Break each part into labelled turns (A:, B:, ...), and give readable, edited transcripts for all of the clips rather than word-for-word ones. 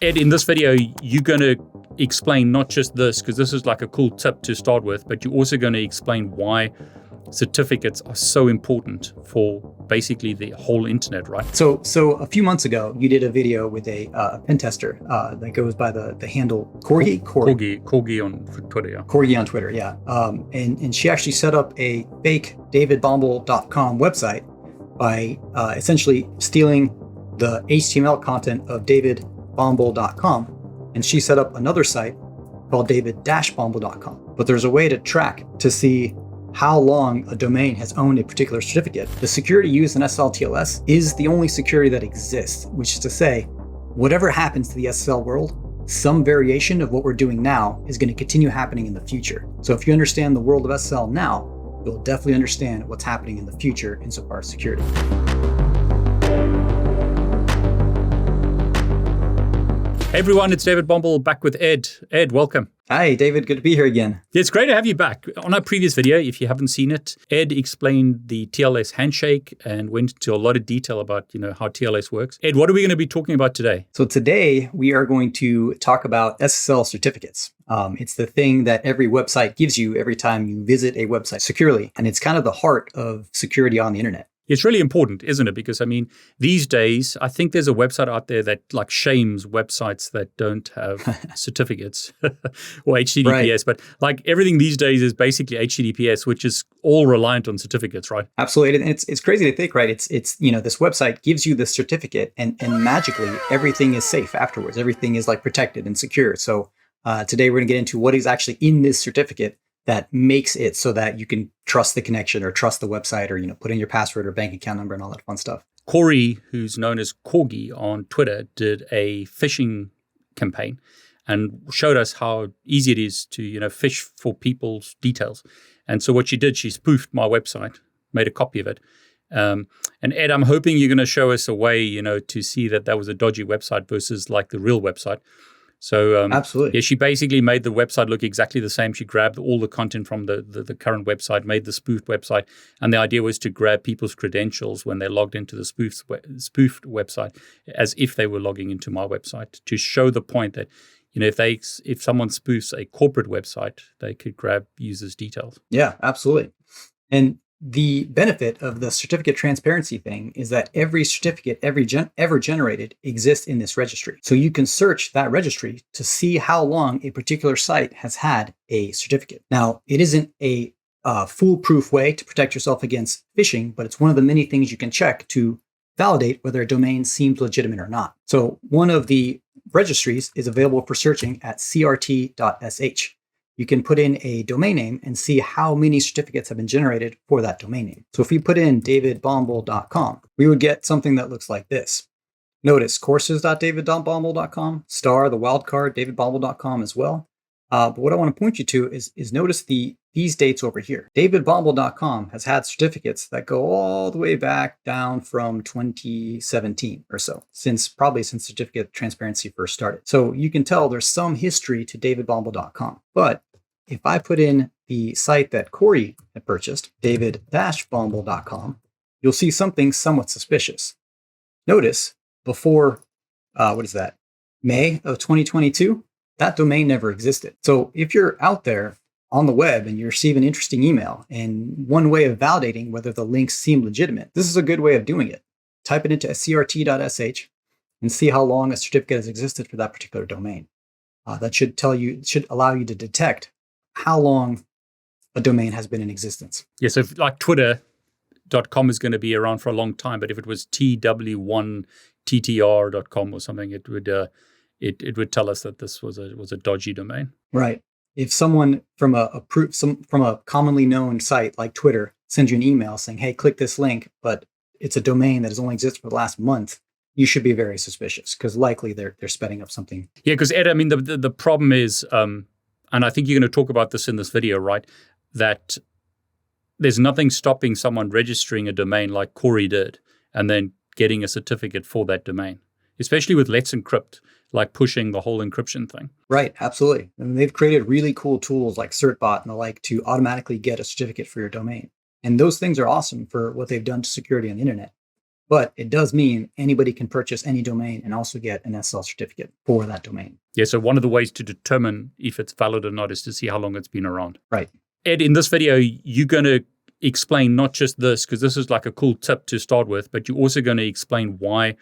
A: Ed, in this video, you're going to explain not just this, because this is like a cool tip to start with, but you're also going to explain why certificates are so important for basically the whole internet, right?
B: So a few months ago, you did a video with a pen tester that goes by the handle Corgi
A: on Twitter, yeah.
B: Corgi on Twitter, yeah. And she actually set up a fake davidbombal.com website by essentially stealing the HTML content of davidbombal.com, and she set up another site called david-bombal.com. But there's a way to track to see how long a domain has owned a particular certificate. The security used in SSL TLS is the only security that exists, which is to say, whatever happens to the SSL world, some variation of what we're doing now is going to continue happening in the future. So if you understand the world of SSL now, you'll definitely understand what's happening in the future insofar as security.
A: Hey everyone, it's David Bombal back with Ed. Ed, welcome.
B: Hi, David. Good to be here again.
A: It's great to have you back. On our previous video, if you haven't seen it, Ed explained the TLS handshake and went into a lot of detail about, how TLS works. Ed, what are we going to be talking about today?
B: So today we are going to talk about SSL certificates. It's the thing that every website gives you every time you visit a website securely. And it's kind of the heart of security on the internet.
A: It's really important, isn't it? Because, these days, I think there's a website out there that shames websites that don't have certificates or HTTPS. Right. But everything these days is basically HTTPS, which is all reliant on certificates, right?
B: Absolutely. And it's crazy to think, right? It's this website gives you the certificate and magically everything is safe afterwards. Everything is protected and secure. So today we're going to get into what is actually in this certificate that makes it so that you can trust the connection or trust the website or, put in your password or bank account number and all that fun stuff.
A: Corey, who's known as Corgi on Twitter, did a phishing campaign and showed us how easy it is to, fish for people's details. And so what she did, she spoofed my website, made a copy of it. And Ed, I'm hoping you're going to show us a way, to see that was a dodgy website versus the real website. So
B: absolutely,
A: yeah, she basically made the website look exactly the same. She grabbed all the content from the current website, made the spoofed website, and the idea was to grab people's credentials when they logged into the spoofed website, as if they were logging into my website, to show the point that if someone spoofs a corporate website, they could grab users' details.
B: Yeah, absolutely. And the benefit of the certificate transparency thing is that every certificate ever generated exists in this registry. So you can search that registry to see how long a particular site has had a certificate. Now, it isn't a foolproof way to protect yourself against phishing, but it's one of the many things you can check to validate whether a domain seems legitimate or not. So one of the registries is available for searching at crt.sh. You can put in a domain name and see how many certificates have been generated for that domain name. So if we put in davidbombal.com, we would get something that looks like this. Notice courses.davidbombal.com, star the wildcard, davidbombal.com as well. But what I want to point you to is notice these dates over here. davidbombal.com has had certificates that go all the way back down from 2017 or so, probably since certificate transparency first started. So you can tell there's some history to davidbombal.com. But if I put in the site that Corey had purchased, david-bombal.com, you'll see something somewhat suspicious. Notice before, May of 2022, that domain never existed. So if you're out there on the web and you receive an interesting email, and one way of validating whether the links seem legitimate, this is a good way of doing it. Type it into crt.sh and see how long a certificate has existed for that particular domain. That should allow you to detect how long a domain has been in existence.
A: Yeah, so Twitter.com is going to be around for a long time, but if it was tw1ttr.com or something, it would tell us that this was a dodgy domain.
B: Right. If someone from a commonly known site like Twitter sends you an email saying, "Hey, click this link," but it's a domain that has only existed for the last month, you should be very suspicious because likely they're spinning up something.
A: Yeah, because Ed, the problem is, and I think you're going to talk about this in this video, right? That there's nothing stopping someone registering a domain like Corey did and then getting a certificate for that domain, especially with Let's Encrypt, pushing the whole encryption thing.
B: Right, absolutely. And they've created really cool tools like CertBot and the like to automatically get a certificate for your domain. And those things are awesome for what they've done to security on the internet. But it does mean anybody can purchase any domain and also get an SSL certificate for that domain.
A: Yeah, so one of the ways to determine if it's valid or not is to see how long it's been around.
B: Right.
A: Ed, in this video, you're going to explain not just this, because this is like a cool tip to start with, but you're also going to explain why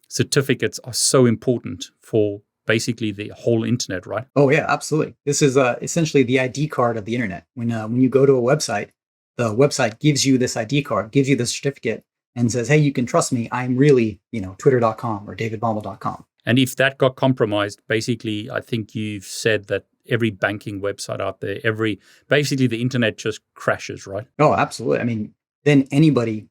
A: certificates are so important for basically the whole internet, right?
B: Oh, yeah, absolutely. This is essentially the ID card of the internet. When you go to a website, the website gives you this ID card, gives you the certificate, and says, hey, you can trust me. I'm really, twitter.com or davidbaumel.com.
A: And if that got compromised, basically, I think you've said that every banking website out there, basically the internet just crashes, right?
B: Oh, absolutely. I mean, then anybody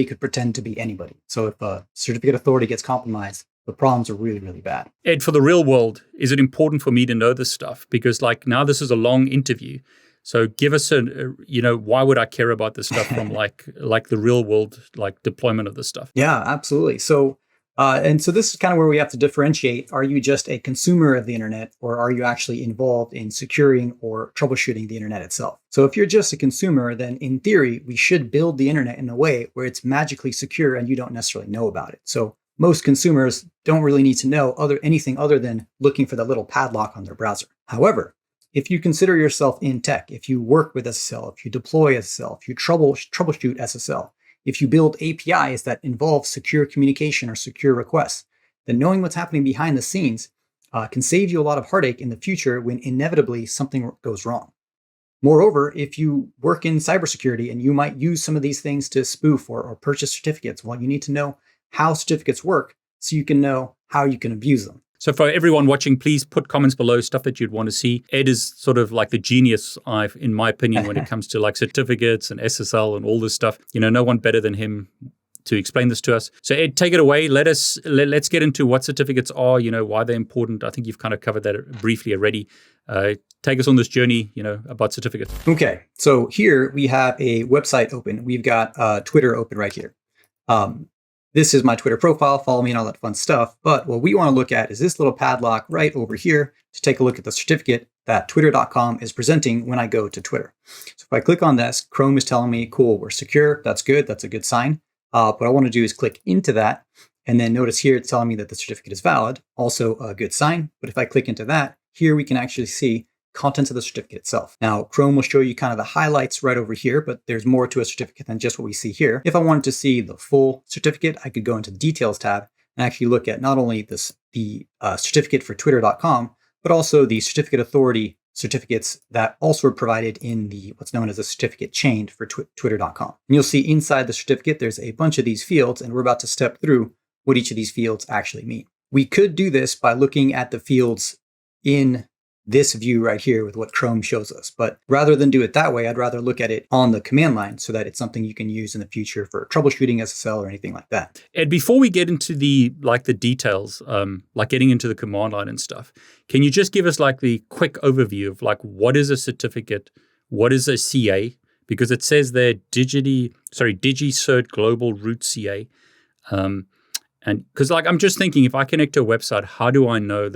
B: could pretend to be anybody. So if a certificate authority gets compromised, the problems are really, really bad.
A: Ed, for the real world, is it important for me to know this stuff? Because now this is a long interview. So give us why would I care about this stuff from like the real world, like deployment of this stuff?
B: Yeah, absolutely. So, and so this is kind of where we have to differentiate. Are you just a consumer of the internet, or are you actually involved in securing or troubleshooting the internet itself? So if you're just a consumer, then in theory, we should build the internet in a way where it's magically secure and you don't necessarily know about it. So most consumers don't really need to know anything other than looking for the little padlock on their browser. However, if you consider yourself in tech, if you work with SSL, if you deploy SSL, if you troubleshoot SSL, if you build APIs that involve secure communication or secure requests, then knowing what's happening behind the scenes can save you a lot of heartache in the future when inevitably something goes wrong. Moreover, if you work in cybersecurity and you might use some of these things to spoof or purchase certificates, well, you need to know how certificates work so you can know how you can abuse them.
A: So for everyone watching, please put comments below, stuff that you'd want to see. Ed is sort of like the genius, in my opinion, when it comes to like certificates and SSL and all this stuff. No one better than him to explain this to us. So Ed, take it away. Let's get into what certificates are, why they're important. I think you've kind of covered that briefly already. Take us on this journey, about certificates.
B: Okay. So here we have a website open. We've got Twitter open right here. This is my Twitter profile. Follow me and all that fun stuff. But what we want to look at is this little padlock right over here to take a look at the certificate that twitter.com is presenting when I go to Twitter. So if I click on this, Chrome is telling me, cool, we're secure. That's good. That's a good sign. What I want to do is click into that. And then notice here, it's telling me that the certificate is valid. Also a good sign. But if I click into that, here we can actually see contents of the certificate itself. Now, Chrome will show you kind of the highlights right over here, but there's more to a certificate than just what we see here. If I wanted to see the full certificate, I could go into the details tab and actually look at not only the certificate for twitter.com, but also the certificate authority certificates that also are provided in the what's known as a certificate chain for twitter.com. And you'll see inside the certificate, there's a bunch of these fields, and we're about to step through what each of these fields actually mean. We could do this by looking at the fields in this view right here with what Chrome shows us. But rather than do it that way, I'd rather look at it on the command line so that it's something you can use in the future for troubleshooting SSL or anything like that.
A: And before we get into the details, like getting into the command line and stuff, can you just give us like the quick overview of like what is a certificate, what is a CA? Because it says there DigiCert Global Root CA. And because I'm just thinking, if I connect to a website, how do I know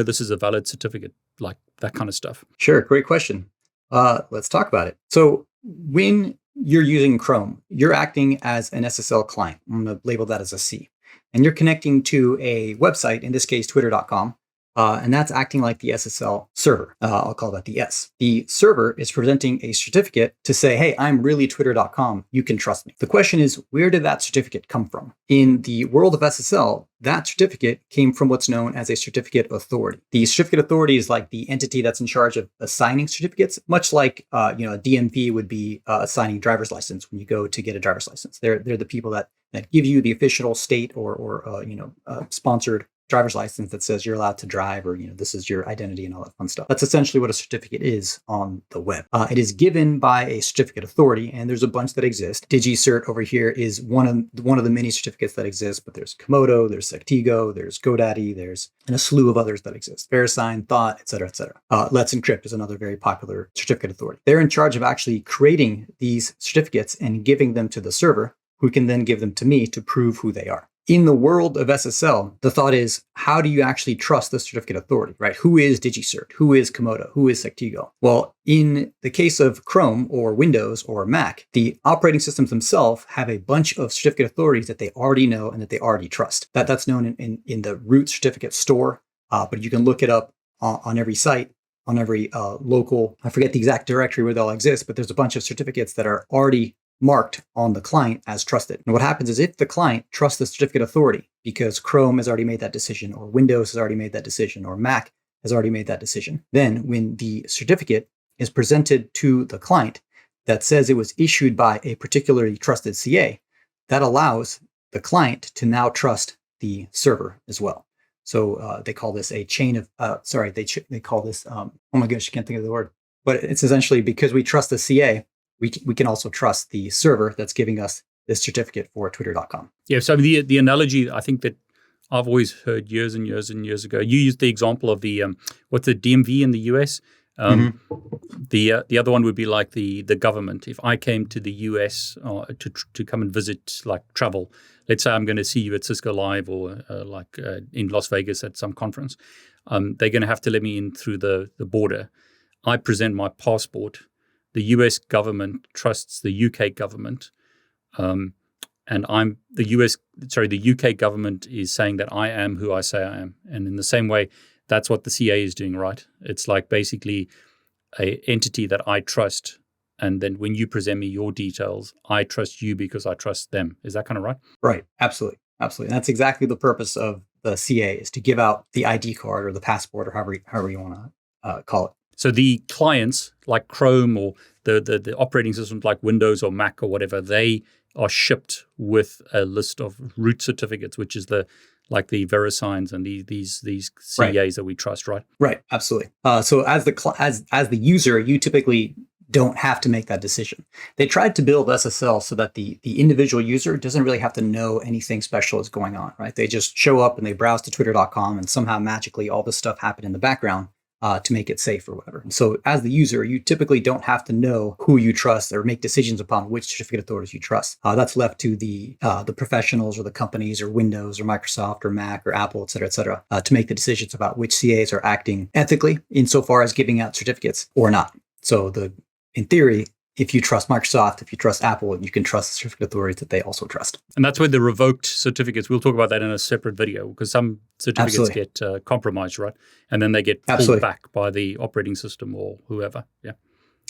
A: this is a valid certificate? Like that kind of stuff.
B: Sure. Great question. Let's talk about it. So when you're using Chrome, you're acting as an SSL client. I'm going to label that as a C. And you're connecting to a website, in this case, twitter.com. And that's acting like the SSL server. I'll call that the S. The server is presenting a certificate to say, hey, I'm really twitter.com. You can trust me. The question is, where did that certificate come from? In the world of SSL, that certificate came from what's known as a certificate authority. The certificate authority is like the entity that's in charge of assigning certificates, much like a DMV would be assigning driver's license when you go to get a driver's license. They're the people that give you the official state or sponsored driver's license that says you're allowed to drive, or this is your identity and all that fun stuff. That's essentially what a certificate is on the web. It is given by a certificate authority, and there's a bunch that exist. DigiCert over here is one of the many certificates that exist, but there's Komodo, there's Sectigo, there's GoDaddy, there's a slew of others that exist. VeriSign, Thought, etc., etc. Let's Encrypt is another very popular certificate authority. They're in charge of actually creating these certificates and giving them to the server, who can then give them to me to prove who they are. in the world of SSL, the thought is, how do you actually trust the certificate authority, right? Who is DigiCert? Who is Komodo? Who is Sectigo? Well, in the case of Chrome or Windows or Mac, the operating systems themselves have a bunch of certificate authorities that they already know and that they already trust. That's known in the root certificate store, but you can look it up on every site, on every local, I forget the exact directory where they'll exist, but there's a bunch of certificates that are already marked on the client as trusted. And what happens is if the client trusts the certificate authority because Chrome has already made that decision, or Windows has already made that decision, or Mac has already made that decision, then when the certificate is presented to the client that says it was issued by a particularly trusted CA, that allows the client to now trust the server as well. So they call this a chain of, they call this, oh my gosh, I can't think of the word, but it's essentially because we trust the CA, we can also trust the server that's giving us this certificate for twitter.com.
A: Yeah, so the analogy I think that I've always heard years and years and years ago, you used the example of the, what's the DMV in the US? The other one would be like the government. If I came to the US to come and visit, like travel, let's say I'm going to see you at Cisco Live or in Las Vegas at some conference, they're going to have to let me in through the border. I present my passport. The US government trusts the UK government, and the UK government is saying that I am who I say I am. And in the same way, that's what the CA is doing, right? It's like basically an entity that I trust. And then when you present me your details, I trust you because I trust them. Is that kind of right?
B: Right. Absolutely. Absolutely. And that's exactly the purpose of the CA, is to give out the ID card or the passport or however you want to call it.
A: So the clients like Chrome or the operating systems like Windows or Mac or whatever, they are shipped with a list of root certificates, which is the VeriSigns and these CAs right. That we trust, right?
B: Right, absolutely. So as the user, you typically don't have to make that decision. They tried to build SSL so that the individual user doesn't really have to know anything special is going on, right? They just show up and they browse to twitter.com and somehow magically all this stuff happened in the background to make it safe or whatever. So as the user, you typically don't have to know who you trust or make decisions upon which certificate authorities you trust. That's left to the professionals or the companies or Windows or Microsoft or Mac or Apple, et cetera, to make the decisions about which CAs are acting ethically insofar as giving out certificates or not. So in theory, if you trust Microsoft, if you trust Apple, you can trust the certificate authorities that they also trust.
A: And that's where the revoked certificates, we'll talk about that in a separate video, because some certificates Absolutely. Get compromised, right? And then they get pulled Absolutely. Back by the operating system or whoever. Yeah.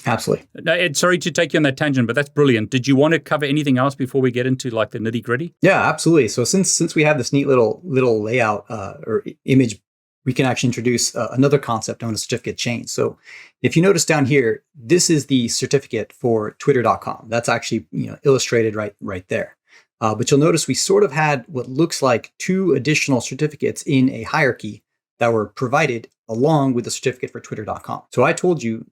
B: Absolutely.
A: Now, Ed, sorry to take you on that tangent, but that's brilliant. Did you want to cover anything else before we get into like the nitty gritty?
B: Yeah, absolutely. So since we have this neat little layout or image, we can actually introduce another concept known as certificate chain. So if you notice down here, this is the certificate for twitter.com. That's actually illustrated right there. But you'll notice we sort of had what looks like two additional certificates in a hierarchy that were provided along with the certificate for twitter.com. So I told you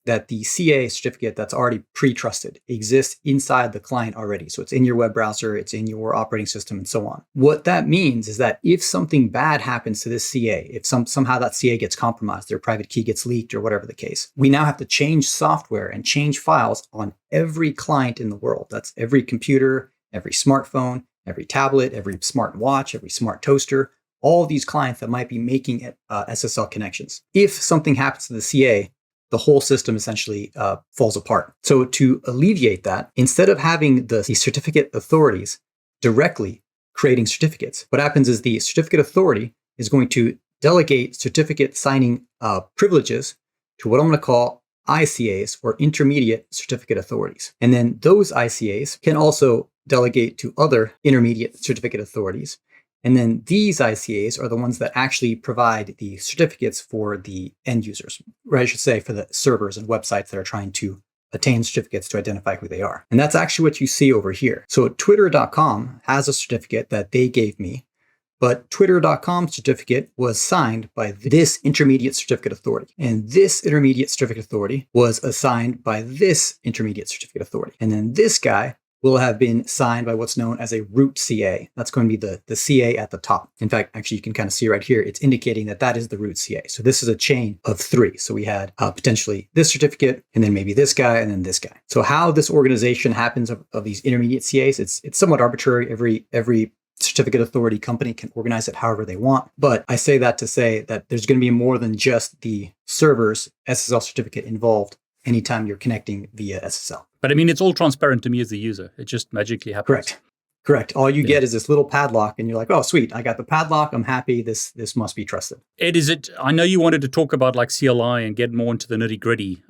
B: that the CA certificate that's already pre-trusted exists inside the client already. So it's in your web browser, it's in your operating system, and so on. What that means is that if something bad happens to this CA, if somehow that CA gets compromised, their private key gets leaked or whatever the case, we now have to change software and change files on every client in the world. That's every computer, every smartphone, every tablet, every smart watch, every smart toaster, all of these clients that might be making SSL connections. If something happens to the CA, the whole system essentially falls apart. So to alleviate that, instead of having the certificate authorities directly creating certificates, what happens is the certificate authority is going to delegate certificate signing privileges to what I'm going to call ICAs, or intermediate certificate authorities. And then those ICAs can also delegate to other intermediate certificate authorities. And then these ICAs are the ones that actually provide the certificates for the end users, or I should say for the servers and websites that are trying to attain certificates to identify who they are. And that's actually what you see over here. So twitter.com has a certificate that they gave me, but twitter.com's certificate was signed by this intermediate certificate authority. And this intermediate certificate authority was assigned by this intermediate certificate authority. And then this guy will have been signed by what's known as a root CA. That's going to be the CA at the top. In fact, actually, you can kind of see right here, it's indicating that is the root CA. So this is a chain of three. So we had potentially this certificate, and then maybe this guy, and then this guy. So how this organization happens of these intermediate CAs, it's somewhat arbitrary. Every certificate authority company can organize it however they want. But I say that to say that there's going to be more than just the server's SSL certificate involved anytime you're connecting via SSL.
A: But I mean, it's all transparent to me as the user. It just magically happens.
B: Correct. All you get is this little padlock, and you're like, oh, sweet, I got the padlock. I'm happy. This must be trusted.
A: Ed, I know you wanted to talk about like CLI and get more into the nitty gritty.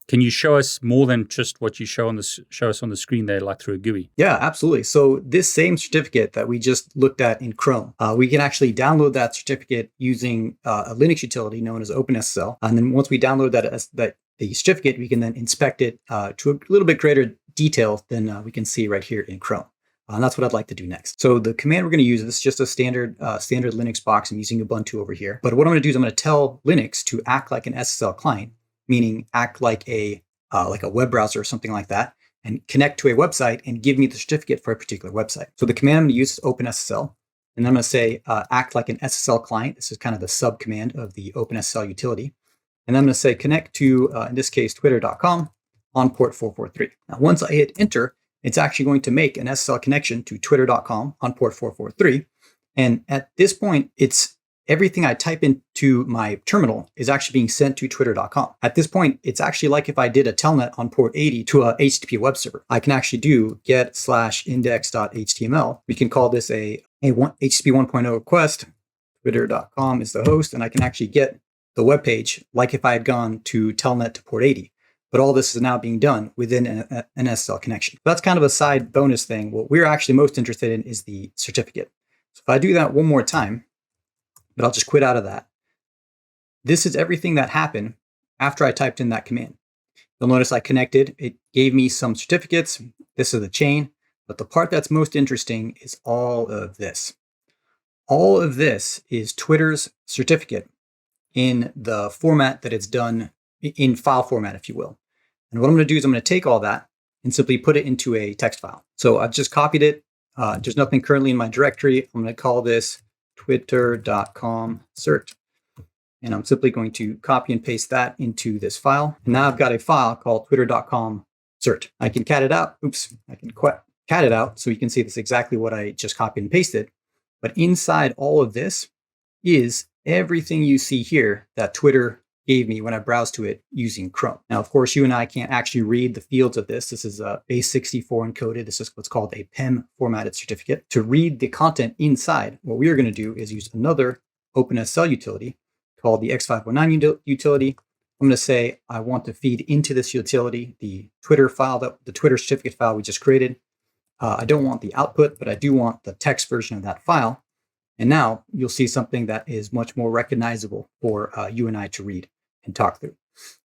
A: Can you show us more than just what you show us on the screen there, like through a GUI?
B: Yeah, absolutely. So this same certificate that we just looked at in Chrome, we can actually download that certificate using a Linux utility known as OpenSSL. And then once we download the certificate, we can then inspect it to a little bit greater detail than we can see right here in Chrome. And that's what I'd like to do next. So the command we're going to use is just a standard Linux box. I'm using Ubuntu over here. But what I'm going to do is I'm going to tell Linux to act like an SSL client, meaning act like a web browser or something like that, and connect to a website and give me the certificate for a particular website. So the command I'm going to use is OpenSSL. And I'm going to say act like an SSL client. This is kind of the sub command of the OpenSSL utility. And I'm going to say connect to, in this case, twitter.com on port 443. Now, once I hit enter, it's actually going to make an SSL connection to twitter.com on port 443. And at this point, it's everything I type into my terminal is actually being sent to twitter.com. At this point, it's actually like if I did a telnet on port 80 to a HTTP web server. I can actually do get/index.html. We can call this a HTTP 1.0 request. Twitter.com is the host, and I can actually get the web page like if I had gone to telnet to port 80. But all this is now being done within an SSL connection. That's kind of a side bonus thing. What we're actually most interested in is the certificate. So if I do that one more time, but I'll just quit out of that. This is everything that happened after I typed in that command. You'll notice I connected. It gave me some certificates. This is the chain. But the part that's most interesting is all of this. All of this is Twitter's certificate in the format that it's done, in file format, if you will. And what I'm going to do is I'm going to take all that and simply put it into a text file. So I've just copied it. There's nothing currently in my directory. I'm going to call this twitter.com cert. And I'm simply going to copy and paste that into this file. And now I've got a file called twitter.com cert. I can cat it out. I can cat it out so you can see this exactly what I just copied and pasted. But inside all of this is everything you see here that Twitter gave me when I browsed to it using Chrome. Now, of course, you and I can't actually read the fields of this. This is base 64 encoded. This is what's called a PEM formatted certificate. To read the content inside, what we are going to do is use another OpenSSL utility called the X509 utility. I'm going to say I want to feed into this utility the Twitter file, the Twitter certificate file we just created. I don't want the output, but I do want the text version of that file. And now you'll see something that is much more recognizable for you and I to read and talk through.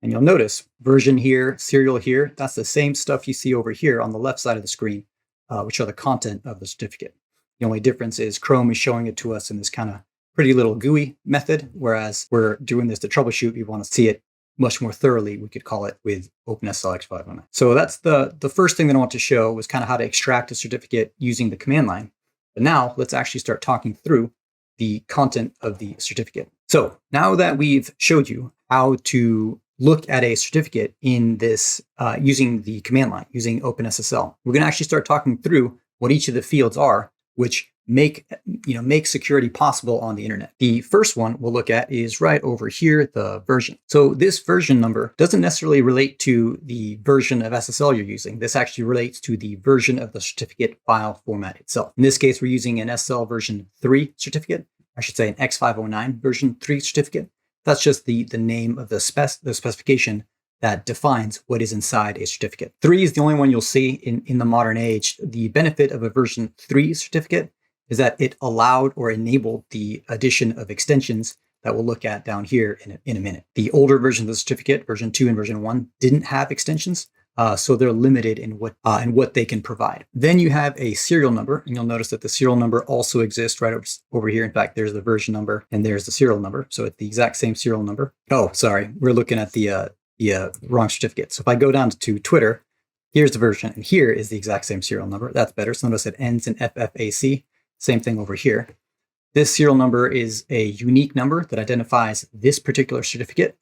B: And you'll notice version here, serial here. That's the same stuff you see over here on the left side of the screen, which are the content of the certificate. The only difference is Chrome is showing it to us in this kind of pretty little GUI method, whereas we're doing this to troubleshoot. We want to see it much more thoroughly. We could call it with OpenSSL X509. So that's the first thing that I want to show was kind of how to extract a certificate using the command line. But now let's actually start talking through the content of the certificate. So now that we've showed you how to look at a certificate in this using the command line, using OpenSSL, we're going to actually start talking through what each of the fields are, which make security possible on the internet. The first one we'll look at is right over here, the version. So this version number doesn't necessarily relate to the version of SSL you're using. This actually relates to the version of the certificate file format itself. In this case, we're using an SSL version 3 certificate. I should say an X509 version 3 certificate. That's just the name of the specification that defines what is inside a certificate. 3 is the only one you'll see in the modern age. The benefit of a version 3 certificate is that it allowed or enabled the addition of extensions that we'll look at down here in a minute. The older version of the certificate, version 2 and version 1, didn't have extensions, so they're limited in what they can provide. Then you have a serial number, and you'll notice that the serial number also exists right over here. In fact, there's the version number and there's the serial number, so it's the exact same serial number. Oh, sorry, we're looking at the wrong certificate. So if I go down to Twitter, here's the version, and here is the exact same serial number. That's better. So notice it ends in FFAC. Same thing over here. This serial number is a unique number that identifies this particular certificate.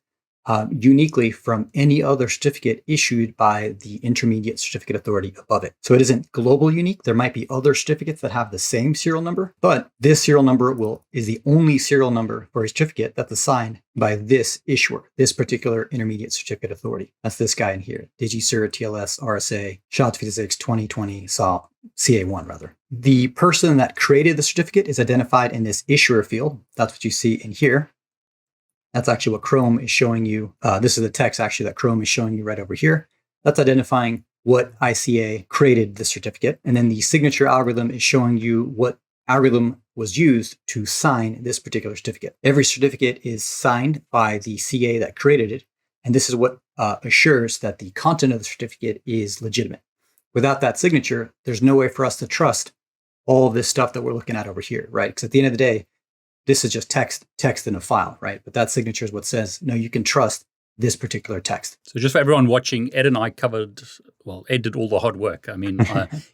B: uniquely from any other certificate issued by the intermediate certificate authority above it. So it isn't global unique. There might be other certificates that have the same serial number, but this serial number is the only serial number for a certificate that's assigned by this issuer, this particular intermediate certificate authority. That's this guy in here, DigiCert, TLS, RSA, SHA-256, 2020, CA1 rather. The person that created the certificate is identified in this issuer field. That's what you see in here. That's actually what Chrome is showing you. This is the text actually that Chrome is showing you right over here. That's identifying what ICA created the certificate. And then the signature algorithm is showing you what algorithm was used to sign this particular certificate. Every certificate is signed by the CA that created it. And this is what assures that the content of the certificate is legitimate. Without that signature, there's no way for us to trust all of this stuff that we're looking at over here, right? Because at the end of the day, this is just text in a file, right? But that signature is what says, no, you can trust this particular text.
A: So just for everyone watching, Ed and I Ed did all the hard work. I mean,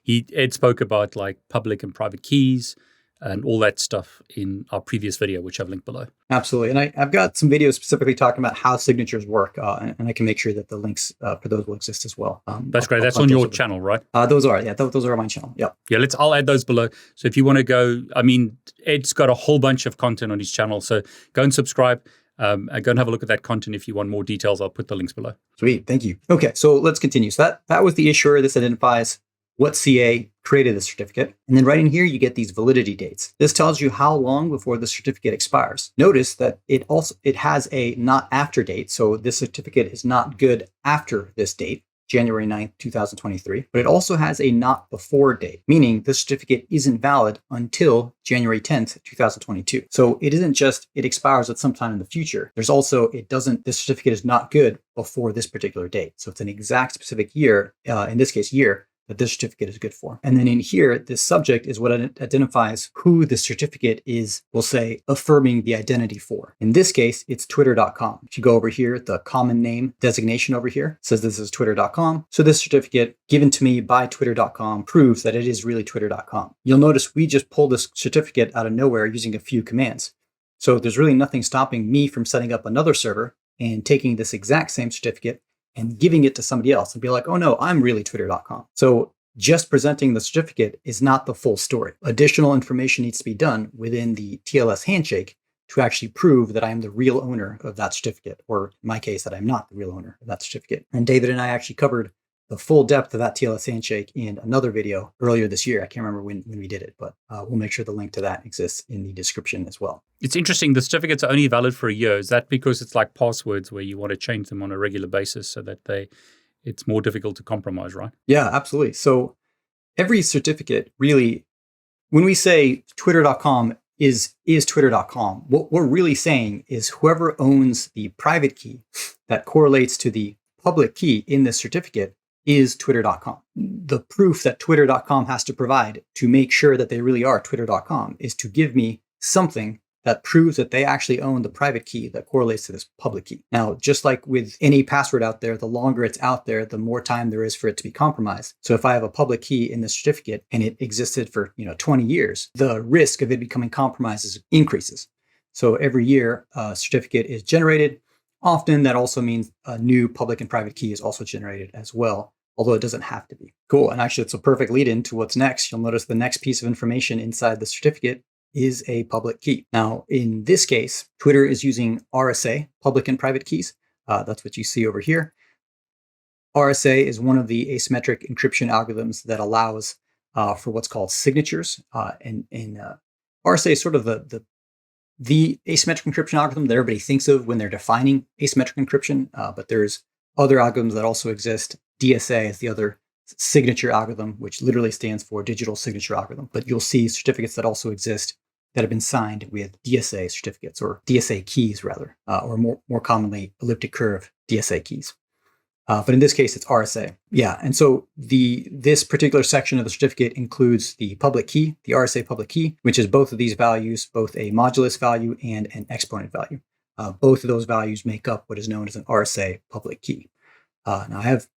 A: Ed spoke about like public and private keys and all that stuff in our previous video, which I've linked below.
B: Absolutely. And I've got some videos specifically talking about how signatures work, and I can make sure that the links for those will exist as well.
A: That's great. That's on your channel, right?
B: Those are on my channel. Yep.
A: Yeah, I'll add those below. So if you want to go, I mean, Ed's got a whole bunch of content on his channel. So go and subscribe. And go and have a look at that content. If you want more details, I'll put the links below.
B: Sweet. Thank you. Okay, so let's continue. So that was the issuer. This identifies what CA created the certificate. And then right in here, you get these validity dates. This tells you how long before the certificate expires. Notice that it has a not after date. So this certificate is not good after this date, January 9th, 2023, but it also has a not before date, meaning the certificate isn't valid until January 10th, 2022. So it isn't just it expires at some time in the future. There's also this certificate is not good before this particular date. So it's an exact specific year, in this case year, that this certificate is good for. And then in here, this subject is what identifies who the certificate is, we'll say, affirming the identity for. In this case, it's twitter.com. If you go over here, the common name designation over here says this is twitter.com. So this certificate given to me by twitter.com proves that it is really twitter.com. You'll notice we just pulled this certificate out of nowhere using a few commands. So there's really nothing stopping me from setting up another server and taking this exact same certificate and giving it to somebody else and be like, oh no, I'm really twitter.com. So just presenting the certificate is not the full story. Additional information needs to be done within the TLS handshake to actually prove that I am the real owner of that certificate, or in my case, that I'm not the real owner of that certificate. And David and I actually covered the full depth of that TLS handshake in another video earlier this year. I can't remember when we did it, but we'll make sure the link to that exists in the description as well.
A: It's interesting. The certificates are only valid for a year. Is that because it's like passwords where you want to change them on a regular basis so that it's more difficult to compromise, right?
B: Yeah, absolutely. So every certificate really, when we say twitter.com is twitter.com, what we're really saying is whoever owns the private key that correlates to the public key in this certificate is twitter.com. The proof that twitter.com has to provide to make sure that they really are twitter.com is to give me something that proves that they actually own the private key that correlates to this public key. Now, just like with any password out there, the longer it's out there, the more time there is for it to be compromised. So if I have a public key in the certificate and it existed for 20 years, the risk of it becoming compromised increases. So every year a certificate is generated. Often that also means a new public and private key is also generated as well, although it doesn't have to be. Cool. And actually, it's a perfect lead in to what's next. You'll notice the next piece of information inside the certificate is a public key. Now, in this case, Twitter is using RSA, public and private keys. That's what you see over here. RSA is one of the asymmetric encryption algorithms that allows for what's called signatures. And RSA is sort of the asymmetric encryption algorithm that everybody thinks of when they're defining asymmetric encryption, but there's other algorithms that also exist. DSA is the other signature algorithm, which literally stands for digital signature algorithm. But you'll see certificates that also exist that have been signed with DSA certificates, or DSA keys rather, or more commonly elliptic curve DSA keys. But in this case, it's RSA. Yeah, and so this particular section of the certificate includes the public key, the RSA public key, which is both of these values, both a modulus value and an exponent value. Both of those values make up what is known as an RSA public key. Now I have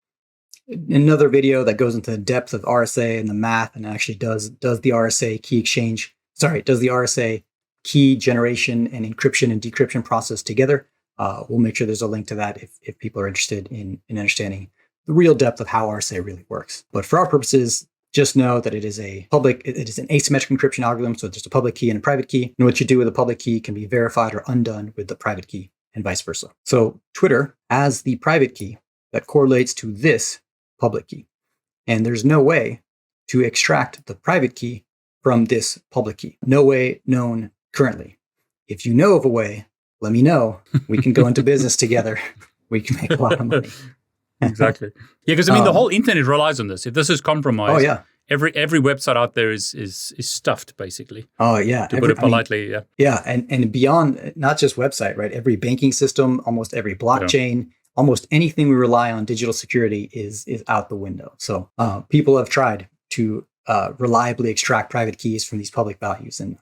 B: another video that goes into the depth of RSA and the math and actually does the RSA key exchange, does the RSA key generation and encryption and decryption process together. we'll make sure there's a link to that if people are interested in understanding the real depth of how RSA really works. But for our purposes, just know that it is an asymmetric encryption algorithm. So there's a public key and a private key. And what you do with a public key can be verified or undone with the private key and vice versa. So Twitter has the private key that correlates to this public key. And there's no way to extract the private key from this public key. No way known currently. If you know of a way, let me know. We can go into business together. We can make a lot of money.
A: Exactly. Yeah, because the whole internet relies on this. If this is compromised, every website out there is stuffed, basically.
B: Oh yeah,
A: to put it politely.
B: Yeah, and beyond, not just website, right? Every banking system, almost every blockchain, almost anything we rely on digital security is out the window. So people have tried to reliably extract private keys from these public values, and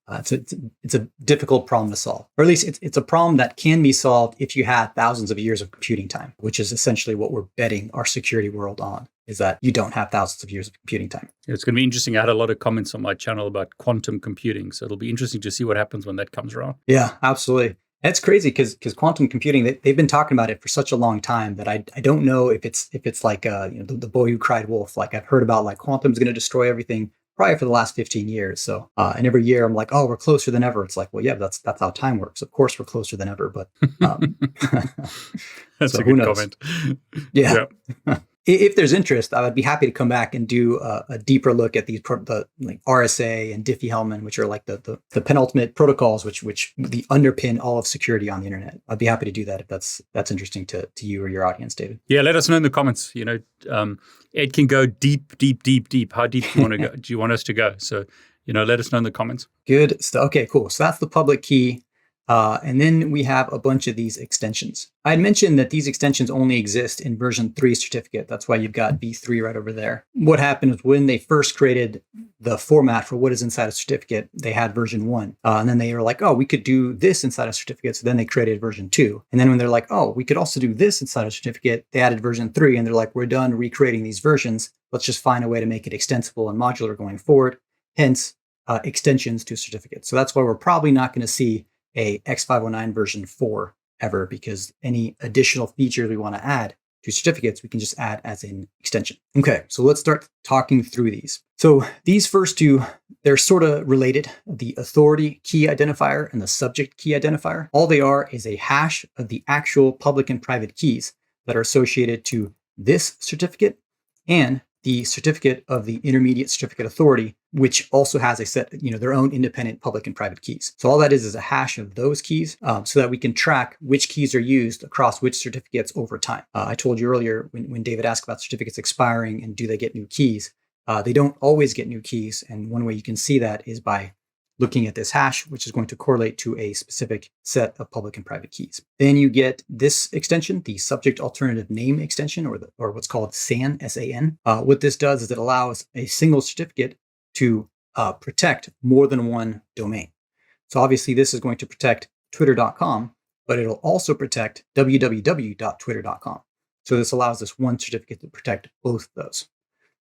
B: it's a difficult problem to solve, or at least it's a problem that can be solved if you had thousands of years of computing time, which is essentially what we're betting our security world on, is that you don't have thousands of years of computing time.
A: It's going to be interesting. I had a lot of comments on my channel about quantum computing, so it'll be interesting to see what happens when that comes around.
B: Yeah, absolutely. And it's crazy because quantum computing, they've been talking about it for such a long time that I don't know if it's like the boy who cried wolf. Like I've heard about like quantum's going to destroy everything probably for the last 15 years. So, and every year I'm like, oh, we're closer than ever. It's like, well, yeah, that's how time works. Of course, we're closer than ever, but
A: that's a good comment.
B: Yeah. If there's interest, I would be happy to come back and do a deeper look at these like RSA and Diffie-Hellman, which are like the penultimate protocols, which underpin all of security on the internet. I'd be happy to do that if that's interesting to you or your audience, David.
A: Yeah, let us know in the comments. It can go deep. How deep do you want to go? Do you want us to go? So, let us know in the comments.
B: Good stuff. Okay, cool. So that's the public key. And then we have a bunch of these extensions. I had mentioned that these extensions only exist in version 3 certificate. That's why you've got v3 right over there. What happened is when they first created the format for what is inside a certificate, they had version 1. And then they were like, oh, we could do this inside a certificate. So then they created version 2. And then when they're like, oh, we could also do this inside a certificate, they added version 3. And they're like, we're done recreating these versions. Let's just find a way to make it extensible and modular going forward. Hence, extensions to certificates. So that's why we're probably not going to see a X509 version 4 ever, because any additional features we want to add to certificates, we can just add as an extension. Okay, so let's start talking through these. So these first two, they're sort of related, the authority key identifier and the subject key identifier. All they are is a hash of the actual public and private keys that are associated to this certificate and the certificate of the intermediate certificate authority, which also has a set, their own independent public and private keys. So all that is a hash of those keys so that we can track which keys are used across which certificates over time. I told you earlier when David asked about certificates expiring and do they get new keys, they don't always get new keys. And one way you can see that is by looking at this hash, which is going to correlate to a specific set of public and private keys. Then you get this extension, the subject alternative name extension, or what's called SAN, S-A-N. What this does is it allows a single certificate to protect more than one domain. So obviously this is going to protect twitter.com, but it'll also protect www.twitter.com. So this allows this one certificate to protect both of those.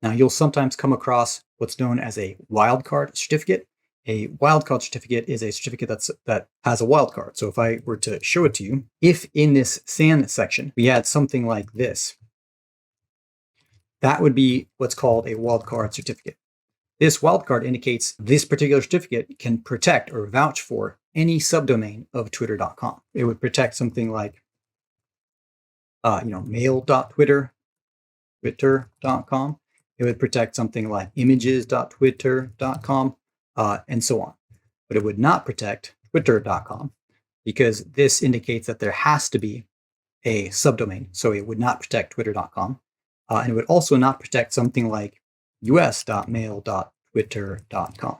B: Now you'll sometimes come across what's known as a wildcard certificate. A wildcard certificate is a certificate that has a wildcard. So if I were to show it to you, if in this SAN section, we had something like this, that would be what's called a wildcard certificate. This wildcard indicates this particular certificate can protect or vouch for any subdomain of twitter.com. It would protect something like, mail.twitter, twitter.com. It would protect something like images.twitter.com. And so on. But it would not protect twitter.com because this indicates that there has to be a subdomain. So it would not protect twitter.com. And it would also not protect something like us.mail.twitter.com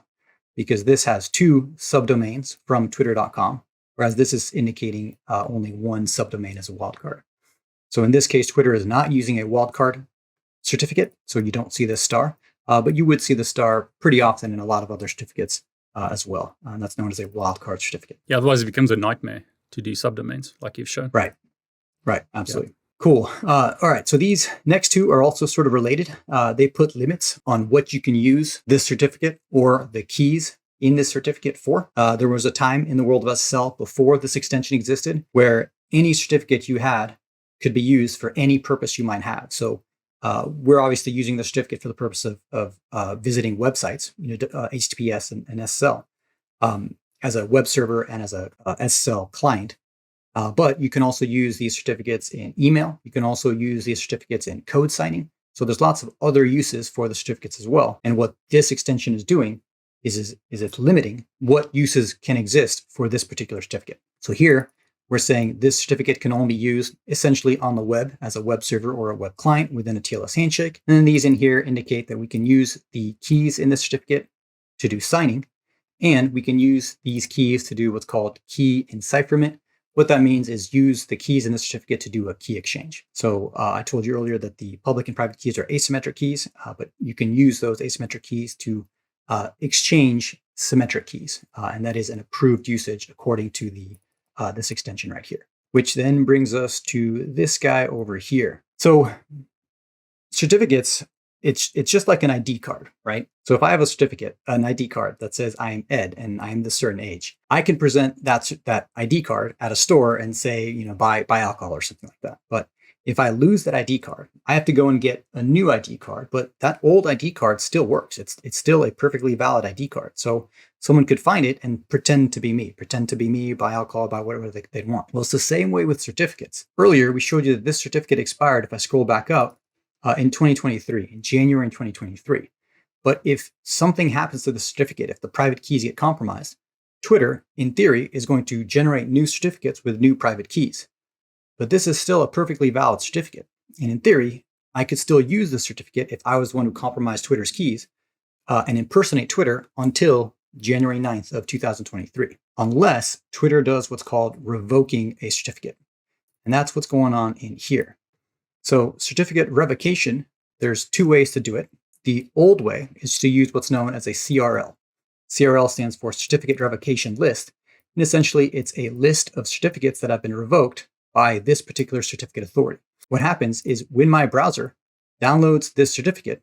B: because this has two subdomains from twitter.com, whereas this is indicating only one subdomain as a wildcard. So in this case, Twitter is not using a wildcard certificate, so you don't see this star. But you would see the star pretty often in a lot of other certificates as well. And that's known as a wildcard certificate.
A: Yeah, otherwise it becomes a nightmare to do subdomains like you've shown.
B: Right. Absolutely. Yeah. Cool. All right. So these next two are also sort of related. They put limits on what you can use this certificate or the keys in this certificate for. There was a time in the world of SSL before this extension existed where any certificate you had could be used for any purpose you might have. So we're obviously using the certificate for the purpose of visiting websites, HTTPS and SSL, as a web server and as a SSL client. But you can also use these certificates in email. You can also use these certificates in code signing. So there's lots of other uses for the certificates as well. And what this extension is doing is it's limiting what uses can exist for this particular certificate. So here we're saying this certificate can only be used essentially on the web as a web server or a web client within a TLS handshake. And then these in here indicate that we can use the keys in this certificate to do signing. And we can use these keys to do what's called key encipherment. What that means is use the keys in the certificate to do a key exchange. So I told you earlier that the public and private keys are asymmetric keys, but you can use those asymmetric keys to exchange symmetric keys. And that is an approved usage according to this extension right here, which then brings us to this guy over here. So certificates, it's just like an ID card, right? So if I have a certificate, an ID card that says I am Ed and I am this certain age, I can present that ID card at a store and say, buy alcohol or something like that. But if I lose that ID card, I have to go and get a new ID card, but that old ID card still works. It's still a perfectly valid ID card. So someone could find it and pretend to be me, buy alcohol, buy whatever they'd want. Well, it's the same way with certificates. Earlier, we showed you that this certificate expired, if I scroll back up, in 2023, in January 2023. But if something happens to the certificate, if the private keys get compromised, Twitter, in theory, is going to generate new certificates with new private keys. But this is still a perfectly valid certificate. And in theory, I could still use the certificate if I was the one who compromised Twitter's keys and impersonate Twitter until January 9th of 2023, unless Twitter does what's called revoking a certificate. And that's what's going on in here. So certificate revocation, there's two ways to do it. The old way is to use what's known as a CRL. CRL stands for Certificate Revocation List. And essentially, it's a list of certificates that have been revoked by this particular certificate authority. What happens is when my browser downloads this certificate,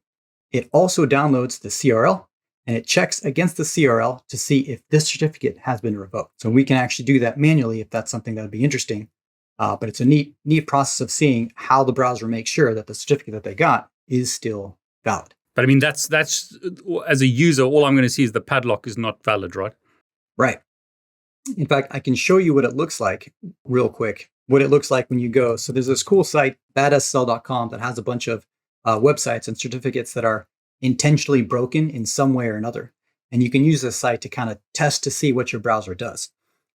B: it also downloads the CRL and it checks against the CRL to see if this certificate has been revoked. So we can actually do that manually if that's something that would be interesting. But it's a neat process of seeing how the browser makes sure that the certificate that they got is still valid.
A: But I mean, that's as a user, all I'm going to see is the padlock is not valid, right?
B: Right. In fact, I can show you what it looks like real quick, what it looks like when you go. So there's this cool site, badssl.com, that has a bunch of websites and certificates that are intentionally broken in some way or another. And you can use this site to kind of test to see what your browser does.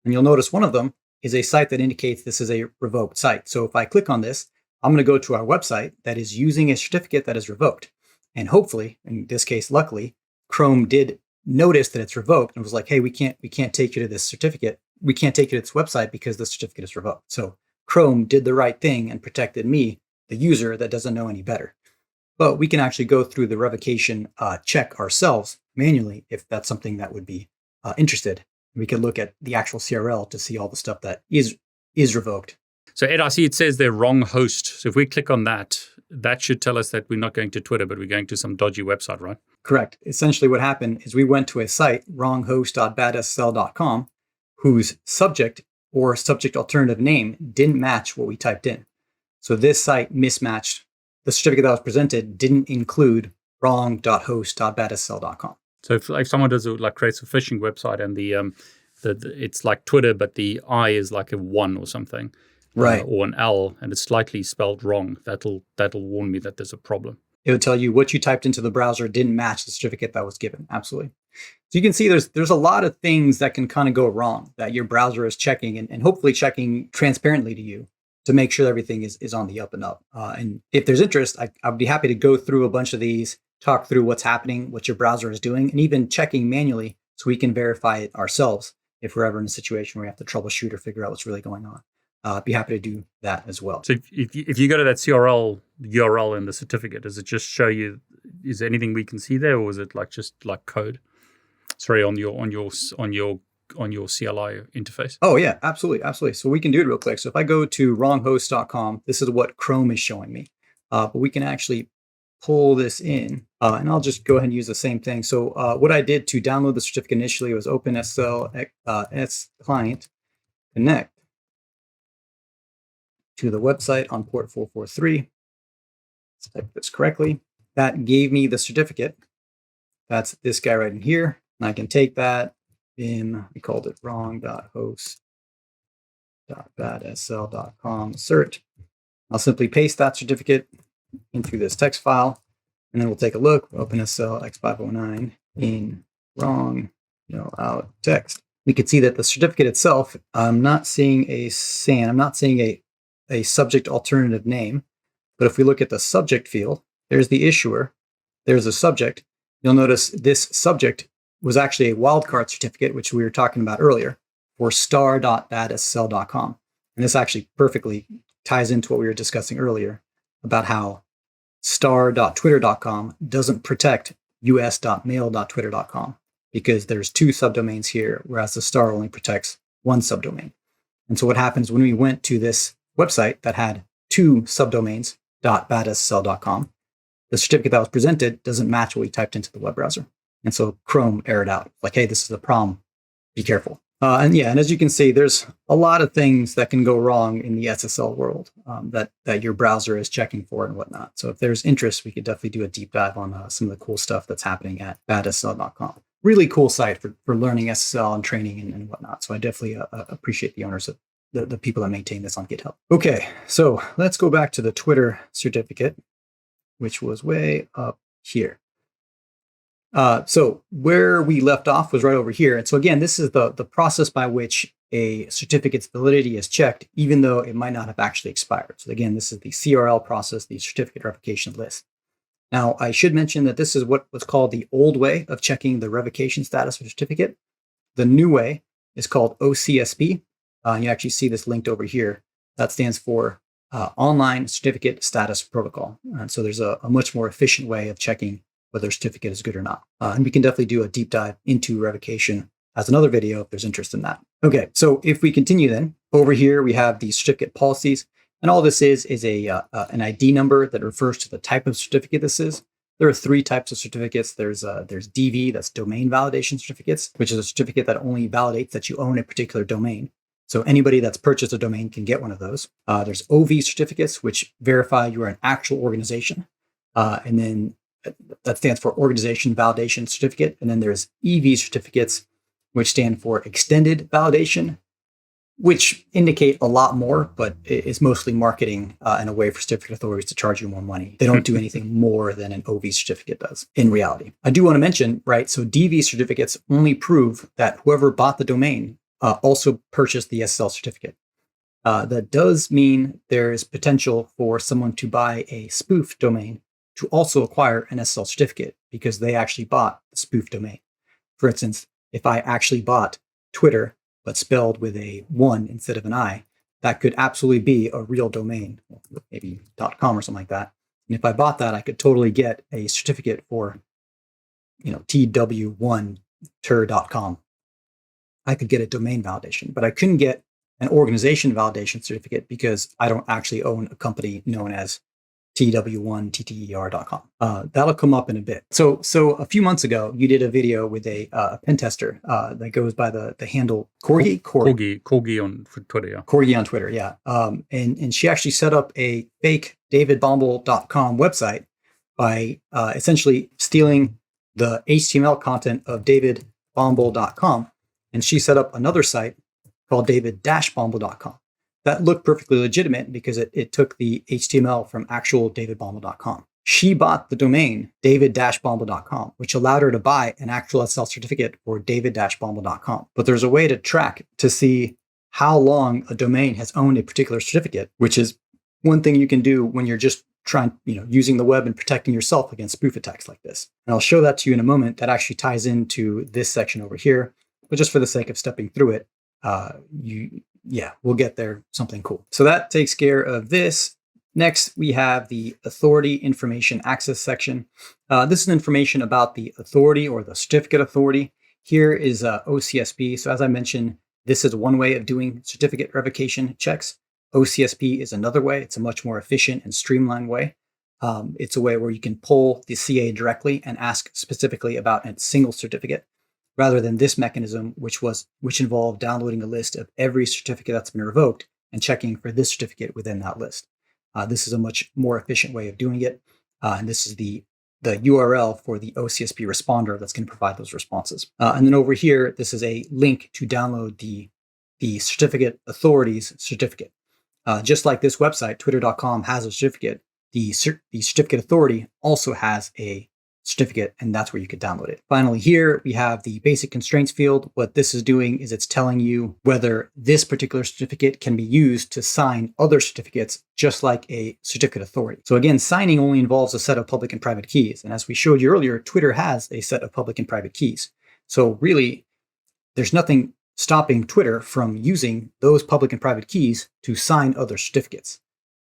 B: And you'll notice one of them is a site that indicates this is a revoked site. So if I click on this, I'm going to go to our website that is using a certificate that is revoked. And hopefully, in this case, luckily, Chrome did notice that it's revoked and was like, hey, we can't take you to this certificate. We can't take you to this website because the certificate is revoked. So Chrome did the right thing and protected me, the user that doesn't know any better. But we can actually go through the revocation check ourselves manually if that's something that would be interested. We can look at the actual CRL to see all the stuff that is revoked.
A: So Ed, I see it says they're wrong host. So if we click on that, that should tell us that we're not going to Twitter, but we're going to some dodgy website, right?
B: Correct. Essentially what happened is we went to a site, wronghost.badssl.com, whose subject or subject alternative name didn't match what we typed in. So this site mismatched. The certificate that was presented didn't include wrong.host.badssl.com.
A: So if someone creates a phishing website and the it's like Twitter, but the I is like a 1 or something,
B: right,
A: or an L, and it's slightly spelled wrong, that'll warn me that there's a problem.
B: It would tell you what you typed into the browser didn't match the certificate that was given. Absolutely. So you can see there's a lot of things that can kind of go wrong that your browser is checking and hopefully checking transparently to you to make sure everything is on the up and up. And if there's interest, I'd be happy to go through a bunch of these, talk through what's happening, what your browser is doing, and even checking manually so we can verify it ourselves if we're ever in a situation where we have to troubleshoot or figure out what's really going on. I'd be happy to do that as well.
A: So if you go to that CRL URL in the certificate, does it just show you, is there anything we can see there, or is it just like code? Sorry, on your CLI interface?
B: Oh yeah, absolutely. So we can do it real quick. So if I go to wronghost.com, this is what Chrome is showing me. But we can actually pull this in, and I'll just go ahead and use the same thing. So what I did to download the certificate initially was open SSL client, connect. to the website on port 443. Let's type this correctly. That gave me the certificate. That's this guy right in here. And I can take that in, we called it wrong.host.badsl.com cert. I'll simply paste that certificate into this text file, and then we'll take a look. We'll open SSL X509 in wrong, out text. We can see that the certificate itself, I'm not seeing a SAN, I'm not seeing a subject alternative name. But if we look at the subject field, there's the issuer, there's a subject. You'll notice this subject was actually a wildcard certificate, which we were talking about earlier, for star.badssl.com. And this actually perfectly ties into what we were discussing earlier about how star.twitter.com doesn't protect us.mail.twitter.com because there's two subdomains here, whereas the star only protects one subdomain. And so what happens when we went to this website that had two subdomains, .badssl.com, the certificate that was presented doesn't match what we typed into the web browser. And so Chrome errored out, like, hey, this is a problem, be careful. And as you can see, there's a lot of things that can go wrong in the SSL world that your browser is checking for and whatnot. So if there's interest, we could definitely do a deep dive on some of the cool stuff that's happening at badssl.com. Really cool site for learning SSL and training and whatnot. So I definitely appreciate the owners of the people that maintain this on GitHub. Okay, so let's go back to the Twitter certificate, which was way up here. So where we left off was right over here. And so again, this is the process by which a certificate's validity is checked, even though it might not have actually expired. So again, this is the CRL process, the certificate revocation list. Now, I should mention that this is what was called the old way of checking the revocation status of a certificate. The new way is called OCSP. You actually see this linked over here. That stands for Online Certificate Status Protocol. And so there's a much more efficient way of checking whether a certificate is good or not. And we can definitely do a deep dive into revocation as another video if there's interest in that. Okay, so if we continue then, over here we have the certificate policies. And all this is an ID number that refers to the type of certificate this is. There are three types of certificates. There's DV, that's domain validation certificates, which is a certificate that only validates that you own a particular domain. So anybody that's purchased a domain can get one of those. There's OV certificates, which verify you are an actual organization. And then that stands for Organization Validation Certificate. And then there's EV certificates, which stand for Extended Validation, which indicate a lot more, but it's mostly marketing and a way for certificate authorities to charge you more money. They don't do anything more than an OV certificate does in reality. I do want to mention, right, so DV certificates only prove that whoever bought the domain also purchased the SSL certificate. That does mean there is potential for someone to buy a spoof domain to also acquire an SSL certificate because they actually bought the spoof domain. For instance, if I actually bought Twitter, but spelled with a 1 instead of an I, that could absolutely be a real domain, maybe .com or something like that. And if I bought that, I could totally get a certificate for, tw1ter.com. I could get a domain validation, but I couldn't get an organization validation certificate because I don't actually own a company known as tw1ter.com. That'll come up in a bit. So a few months ago, you did a video with a pen tester that goes by the handle Corgi
A: on Twitter. Yeah.
B: Corgi on Twitter, yeah. And she actually set up a fake davidbombal.com website by essentially stealing the HTML content of davidbombal.com. And she set up another site called david-bombal.com. That looked perfectly legitimate because it took the HTML from actual davidbombal.com. She bought the domain david-bombal.com, which allowed her to buy an actual SSL certificate for david-bombal.com. But there's a way to track to see how long a domain has owned a particular certificate, which is one thing you can do when you're just trying, using the web and protecting yourself against spoof attacks like this. And I'll show that to you in a moment. That actually ties into this section over here. But just for the sake of stepping through it, we'll get there, something cool. So that takes care of this. Next, we have the Authority Information Access section. This is information about the authority or the certificate authority. Here is OCSP. So as I mentioned, this is one way of doing certificate revocation checks. OCSP is another way. It's a much more efficient and streamlined way. It's a way where you can pull the CA directly and ask specifically about a single certificate, rather than this mechanism, which involved downloading a list of every certificate that's been revoked and checking for this certificate within that list. This is a much more efficient way of doing it. And this is the URL for the OCSP responder that's going to provide those responses. And then over here, this is a link to download the certificate authorities certificate. Just like this website, twitter.com has a certificate, the certificate authority also has a certificate, and that's where you could download it. Finally, here we have the basic constraints field. What this is doing is it's telling you whether this particular certificate can be used to sign other certificates, just like a certificate authority. So again, signing only involves a set of public and private keys. And as we showed you earlier, Twitter has a set of public and private keys. So really, there's nothing stopping Twitter from using those public and private keys to sign other certificates.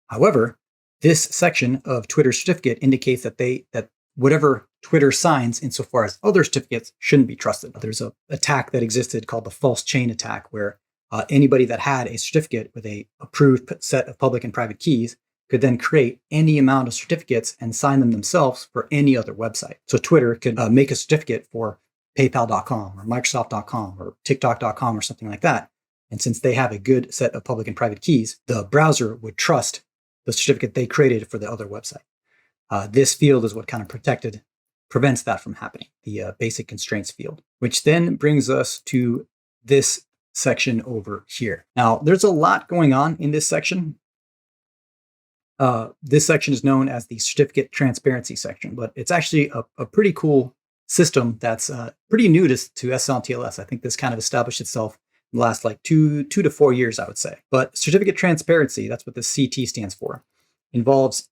B: However, this section of Twitter certificate indicates that whatever Twitter signs insofar as other certificates shouldn't be trusted. There's an attack that existed called the false chain attack, where anybody that had a certificate with a approved set of public and private keys could then create any amount of certificates and sign them themselves for any other website. So Twitter could make a certificate for PayPal.com or Microsoft.com or TikTok.com or something like that. And since they have a good set of public and private keys, the browser would trust the certificate they created for the other website. This field is what kind of prevents that from happening, the basic constraints field, which then brings us to this section over here. Now, there's a lot going on in this section. This section is known as the certificate transparency section, but it's actually a pretty cool system that's pretty new to SSL and TLS. I think this kind of established itself in the last like two to 4 years, I would say. But certificate transparency, that's what the CT stands for, involves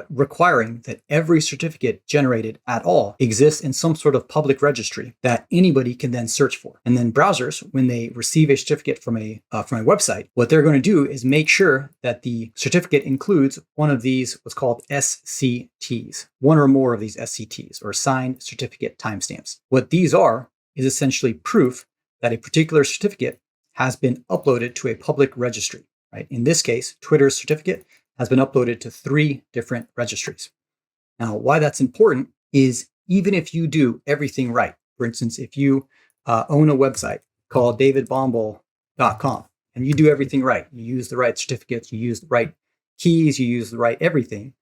B: requiring that every certificate generated at all exists in some sort of public registry that anybody can then search for. And then browsers, when they receive a certificate from a website, what they're going to do is make sure that the certificate includes one of these, what's called SCTs, one or more of these SCTs, or signed certificate timestamps. What these are is essentially proof that a particular certificate has been uploaded to a public registry, right? In this case, Twitter's certificate has been uploaded to 3 different registries. Now, why that's important is even if you do everything right, for instance, if you own a website called davidbombal.com and you do everything right, you use the right certificates, you use the right keys, you use the right everything,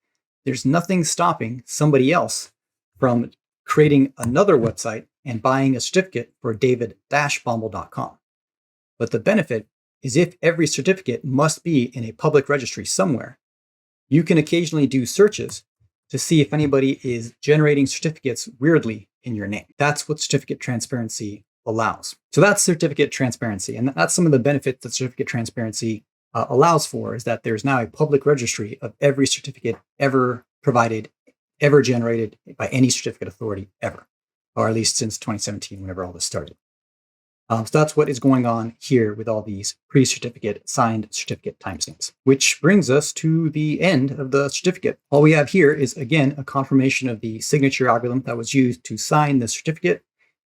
B: there's nothing stopping somebody else from creating another website and buying a certificate for david-bombal.com. But the benefit is if every certificate must be in a public registry somewhere, you can occasionally do searches to see if anybody is generating certificates weirdly in your name. That's what certificate transparency allows. So that's certificate transparency. And that's some of the benefits that certificate transparency allows for, is that there's now a public registry of every certificate ever provided, ever generated by any certificate authority ever, or at least since 2017, whenever all this started. So that's what is going on here with all these pre-certificate signed certificate timestamps, which brings us to the end of the certificate. All we have here is, again, a confirmation of the signature algorithm that was used to sign the certificate.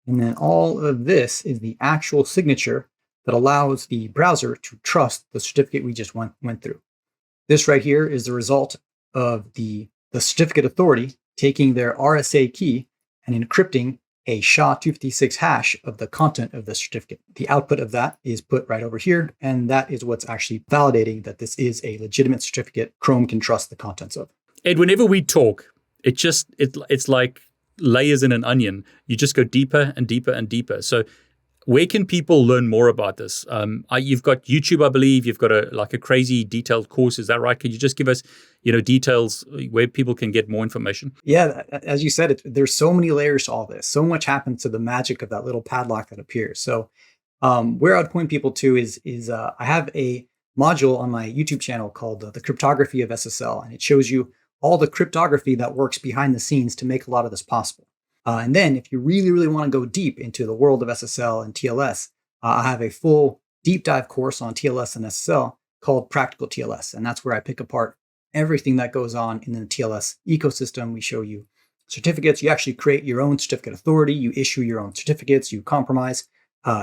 B: And then all of this is the actual signature that allows the browser to trust the certificate we just went through. This right here is the result of the certificate authority taking their RSA key and encrypting a SHA-256 hash of the content of the certificate. The output of that is put right over here, and that is what's actually validating that this is a legitimate certificate Chrome can trust the contents of.
A: Ed, whenever we talk, it's like layers in an onion. You just go deeper and deeper and deeper. So where can people learn more about this? You've got YouTube, I believe. You've got a crazy detailed course. Is that right? Could you just give us details where people can get more information?
B: Yeah, as you said, there's so many layers to all this. So much happens to the magic of that little padlock that appears. So where I'd point people to is I have a module on my YouTube channel called the Cryptography of SSL, and it shows you all the cryptography that works behind the scenes to make a lot of this possible. And then if you really, really want to go deep into the world of SSL and TLS, I have a full deep dive course on TLS and SSL called Practical TLS. And that's where I pick apart everything that goes on in the TLS ecosystem. We show you certificates. You actually create your own certificate authority. You issue your own certificates. You compromise.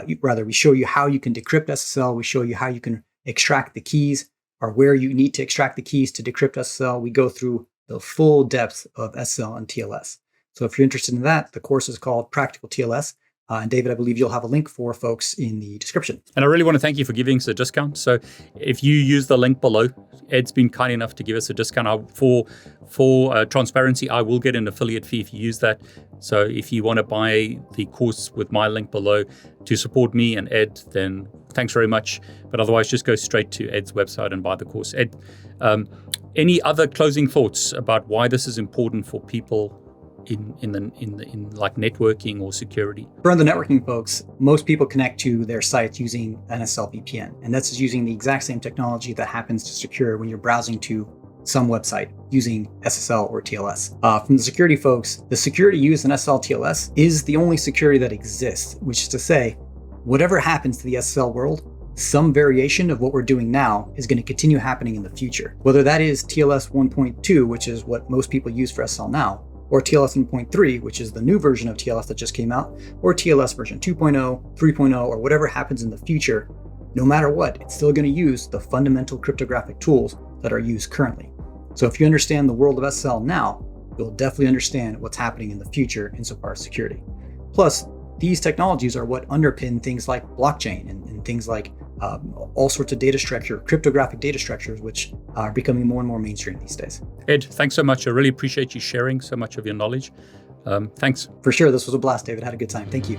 B: We show you how you can decrypt SSL. We show you how you can extract the keys, or where you need to extract the keys to decrypt SSL. We go through the full depth of SSL and TLS. So if you're interested in that, the course is called Practical TLS. And David, I believe you'll have a link for folks in the description.
A: And I really want to thank you for giving us a discount. So if you use the link below, Ed's been kind enough to give us a discount. For transparency, I will get an affiliate fee if you use that. So if you want to buy the course with my link below to support me and Ed, then thanks very much. But otherwise, just go straight to Ed's website and buy the course. Ed, any other closing thoughts about why this is important for people in like networking or security?
B: For the networking folks, most people connect to their sites using an SSL VPN, and that's just using the exact same technology that happens to secure when you're browsing to some website using SSL or TLS. From the security folks, the security used in SSL TLS is the only security that exists, which is to say, whatever happens to the SSL world, some variation of what we're doing now is going to continue happening in the future. Whether that is TLS 1.2, which is what most people use for SSL now, or TLS 1.3, which is the new version of TLS that just came out, or TLS version 2.0, 3.0, or whatever happens in the future, no matter what, it's still going to use the fundamental cryptographic tools that are used currently. So if you understand the world of SSL now, you'll definitely understand what's happening in the future insofar as security. Plus, these technologies are what underpin things like blockchain and things like all sorts of data structure, cryptographic data structures, which are becoming more and more mainstream these days.
A: Ed, thanks so much. I really appreciate you sharing so much of your knowledge. Thanks.
B: For sure. This was a blast, David. Had a good time. Thank you.